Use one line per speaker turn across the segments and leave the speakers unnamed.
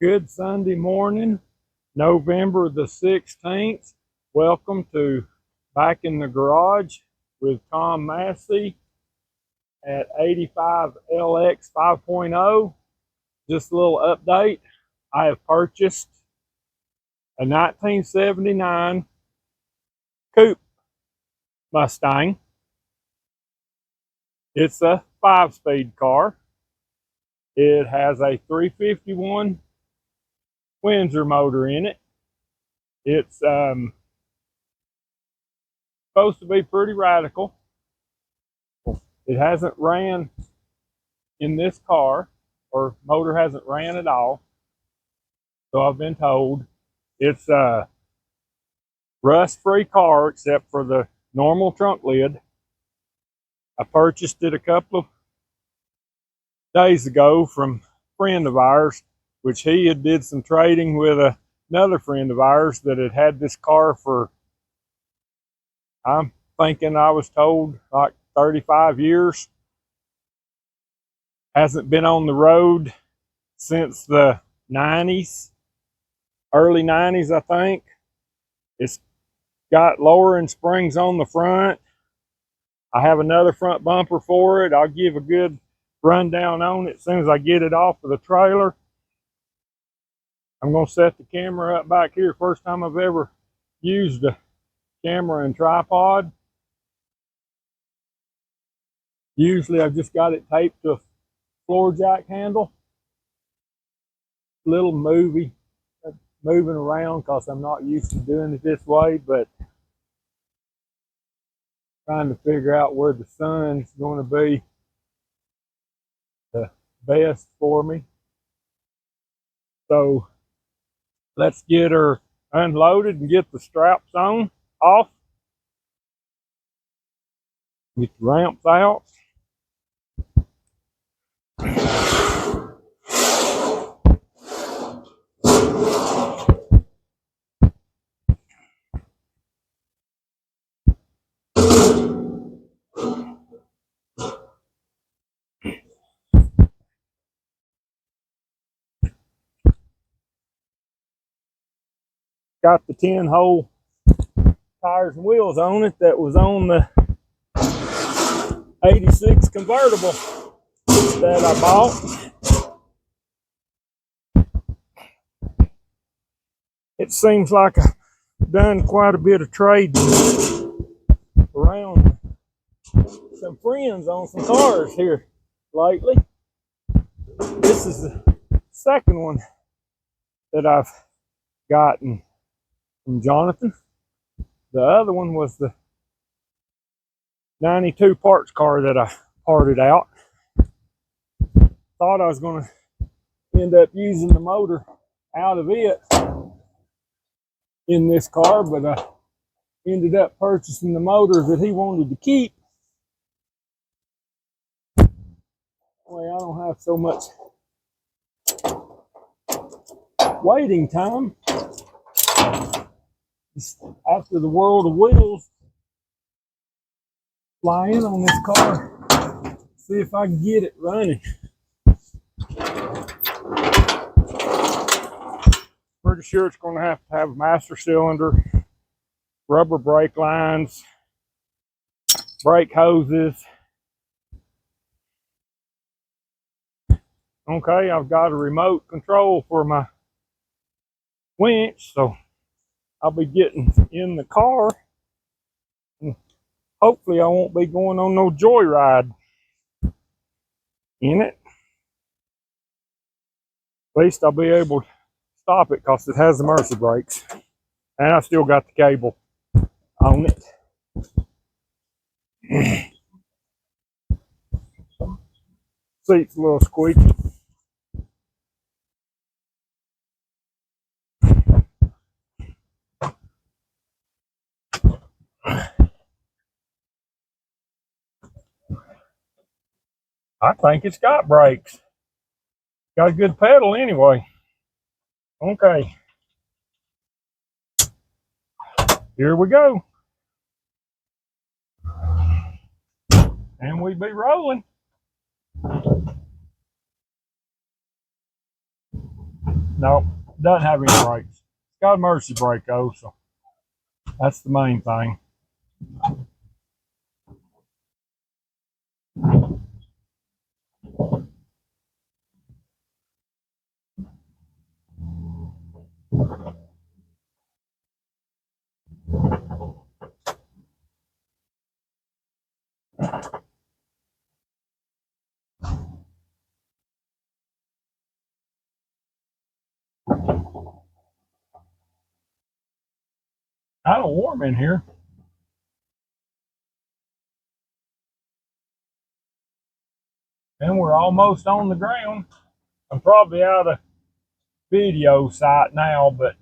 Good Sunday morning, November the 16th. Welcome to Back in the Garage with Tom Massey at 85LX 5.0. Just a little update. I have purchased a 1979 Coupe Mustang. It's a 5-speed car. It has a 351 Windsor motor in it. It's supposed to be pretty radical. It hasn't ran in this car, or motor hasn't ran at all. So I've been told it's a rust-free car except for the normal trunk lid. I purchased it a couple of days ago from a friend of ours, which he had did some trading with another friend of ours that had had this car for, I'm thinking I was told, like 35 years. Hasn't been on the road since the 90s, early 90s, I think. It's got lowering springs on the front. I have another front bumper for it. I'll give a good rundown on it as soon as I get it off of the trailer. I'm going to set the camera up back here. First time I've ever used a camera and tripod. Usually I've just got it taped to a floor jack handle. Little moving around because I'm not used to doing it this way, but trying to figure out where the sun's going to be the best for me. So let's get her unloaded and get the straps on off. Get the ramps out. Got the 10-hole tires and wheels on it that was on the 86 convertible that I bought. It seems like I've done quite a bit of trading around some friends on some cars here lately. This is the second one that I've gotten from Jonathan. The other one was the 92 parts car that I parted out. Thought I was going to end up using the motor out of it in this car, but I ended up purchasing the motor that he wanted to keep. Well, I don't have so much waiting time. Just after the world of wheels, fly in on this car, see if I can get it running. Pretty sure it's going to have a master cylinder, rubber brake lines, brake hoses. Okay, I've got a remote control for my winch, so I'll be getting in the car. And hopefully I won't be going on no joyride in it. At least I'll be able to stop it because it has the Massey brakes. And I still got the cable on it. Seat's a little squeaky. I think it's got brakes. Got a good pedal anyway. Okay. Here we go. And we be rolling. No, doesn't have any brakes. It's got a emergency brake though, so that's the main thing. Kind of warm in here. And we're almost on the ground. I'm probably out of video sight now, but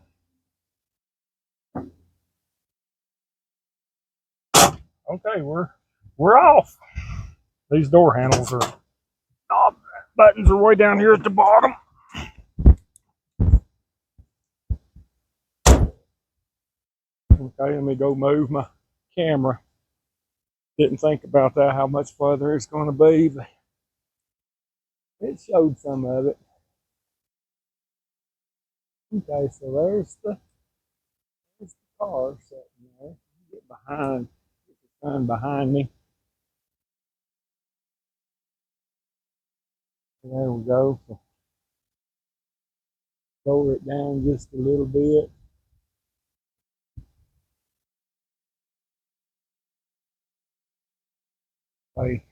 okay, we're off. These door handles are buttons are way down here at the bottom. Okay, let me go move my camera. Didn't think about that, how much further it's going to be, but it showed some of it. Okay, so there's the car sitting there. Get the sun behind me. There we go. So lower it down just a little bit. Okay.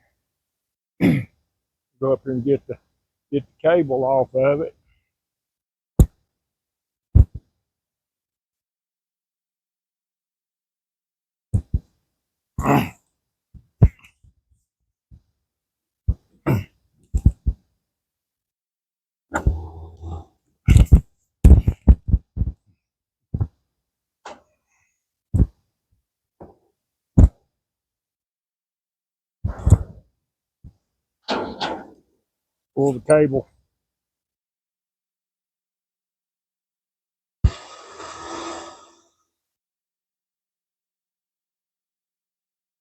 Go up here and get the cable off of it. Pull the cable.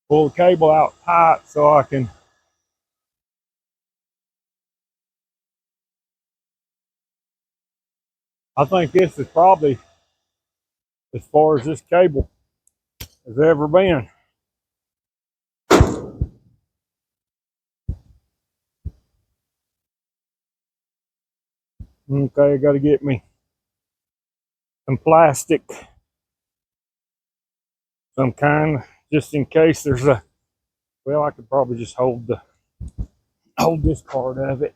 Pull the cable out tight so I can I think this is probably as far as this cable has ever been. Okay, I got to get me some plastic, some kind, just in case there's a. Well, I could probably just hold this part of it.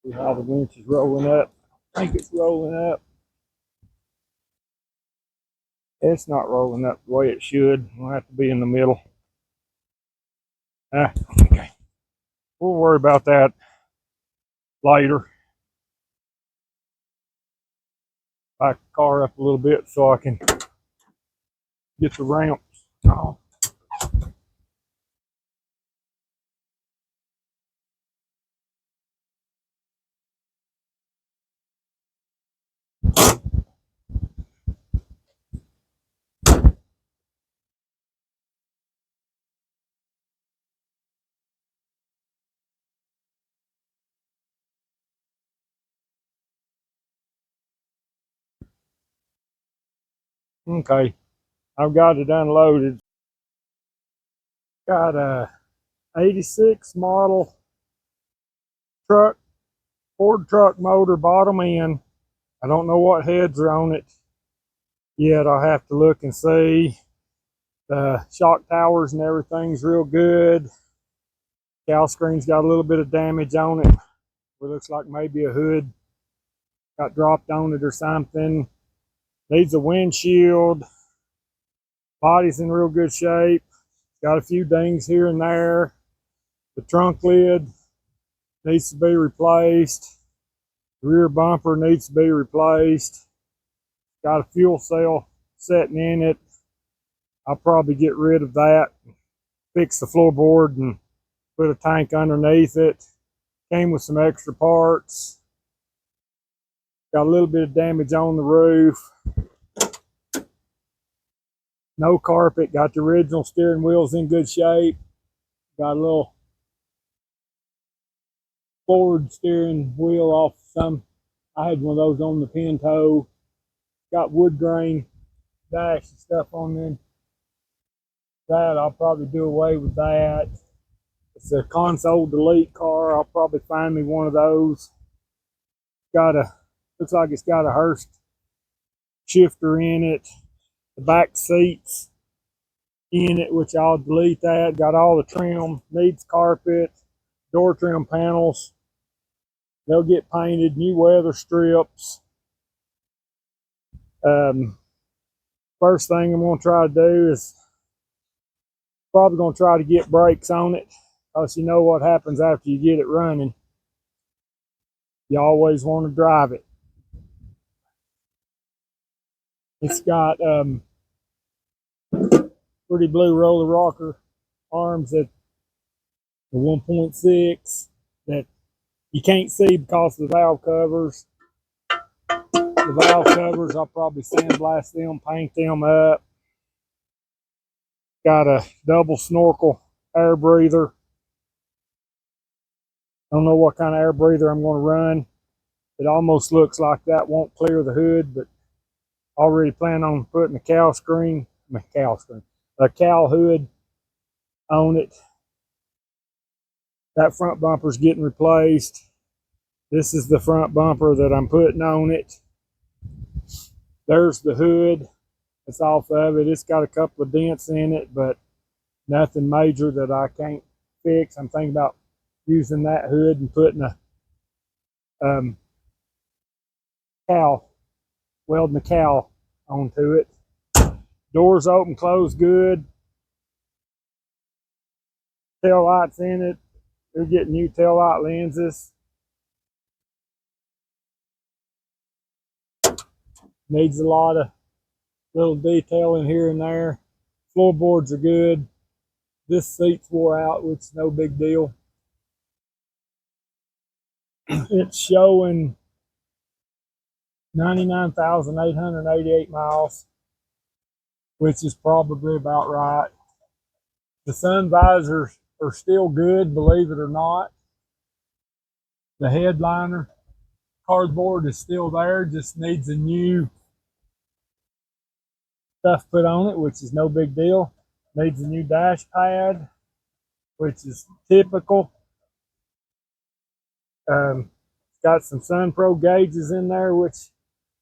See how the winch is rolling up. I think it's rolling up. It's not rolling up the way it should. We'll have to be in the middle. Okay. We'll worry about that later. Back the car up a little bit so I can get the ramps off. Okay, I've got it unloaded. Got a 86 model truck, Ford truck motor, bottom end. I don't know what heads are on it yet. I'll have to look and see. The shock towers and everything's real good. Cowl screen's got a little bit of damage on it. It looks like maybe a hood got dropped on it or something. Needs a windshield. Body's in real good shape. Got a few dings here and there. The trunk lid needs to be replaced. The rear bumper needs to be replaced. Got a fuel cell sitting in it. I'll probably get rid of that, fix the floorboard, and put a tank underneath it. Came with some extra parts. Got a little bit of damage on the roof. No carpet. Got the original steering wheels in good shape. Got a little forward steering wheel off some. I had one of those on the Pinto. Got wood grain dash and stuff on them. That I'll probably do away with that. It's a console delete car. I'll probably find me one of those. Looks like it's got a Hurst shifter in it. The back seats in it, which I'll delete that. Got all the trim, needs carpet, door trim panels. They'll get painted, new weather strips. First thing I'm going to try to do is probably going to try to get brakes on it, because you know what happens after you get it running. You always want to drive it. It's got pretty blue roller rocker arms at the 1.6 that you can't see because of the valve covers. The valve covers, I'll probably sandblast them, paint them up. Got a double snorkel air breather. Don't know what kind of air breather I'm going to run. It almost looks like that won't clear the hood, but already plan on putting a cowl hood on it. That front bumper's getting replaced. This is the front bumper that I'm putting on it. There's the hood. It's off of it. It's got a couple of dents in it, but nothing major that I can't fix. I'm thinking about using that hood and putting a cowl, welding the cowl onto it. Doors open, close good. Tail lights in it. They're getting new tail light lenses. Needs a lot of little detailing here and there. Floorboards are good. This seat's wore out, which is no big deal. It's showing 99,888 miles, which is probably about right. The sun visors are still good, believe it or not. The headliner cardboard is still there, just needs a new stuff put on it, which is no big deal. Needs a new dash pad, which is typical. Got some Sun Pro gauges in there, which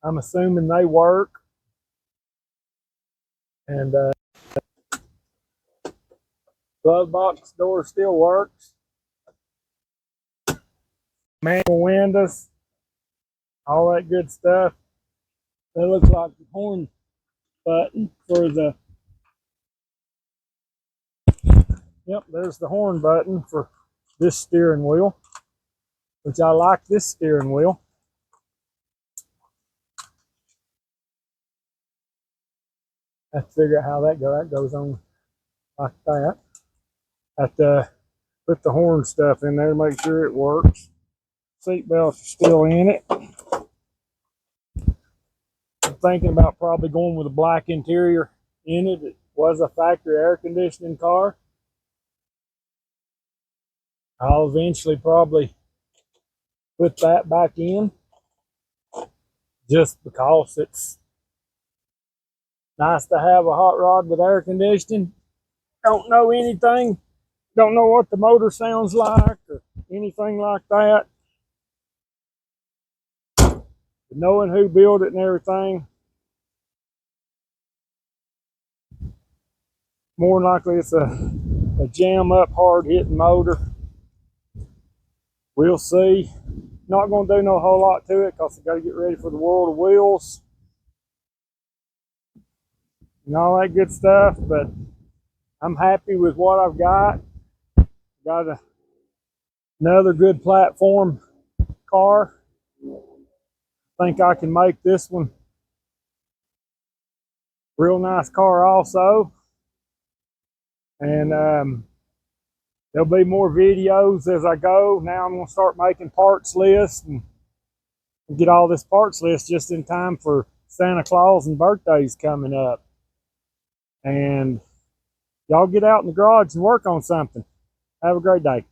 I'm assuming they work. And glove box door still works. Manual windows, all that good stuff. That looks like the horn button for the, yep, there's the horn button for this steering wheel, which I like this steering wheel. I have to figure out how that goes. That goes on like that. I have to put the horn stuff in there to make sure it works. Seat belts are still in it. I'm thinking about probably going with a black interior in it. It was a factory air conditioning car. I'll eventually probably put that back in, just because it's nice to have a hot rod with air conditioning. Don't know anything, don't know what the motor sounds like or anything like that. But knowing who built it and everything, more than likely it's a jam up, hard hitting motor. We'll see. Not going to do no whole lot to it because I got to get ready for the World of Wheels and all that good stuff. But I'm happy with what I've got. Got another good platform car. I think I can make this one real nice car also. And There'll be more videos as I go. Now I'm going to start making parts lists and get all this parts list just in time for Santa Claus and birthdays coming up. And y'all get out in the garage and work on something. Have a great day.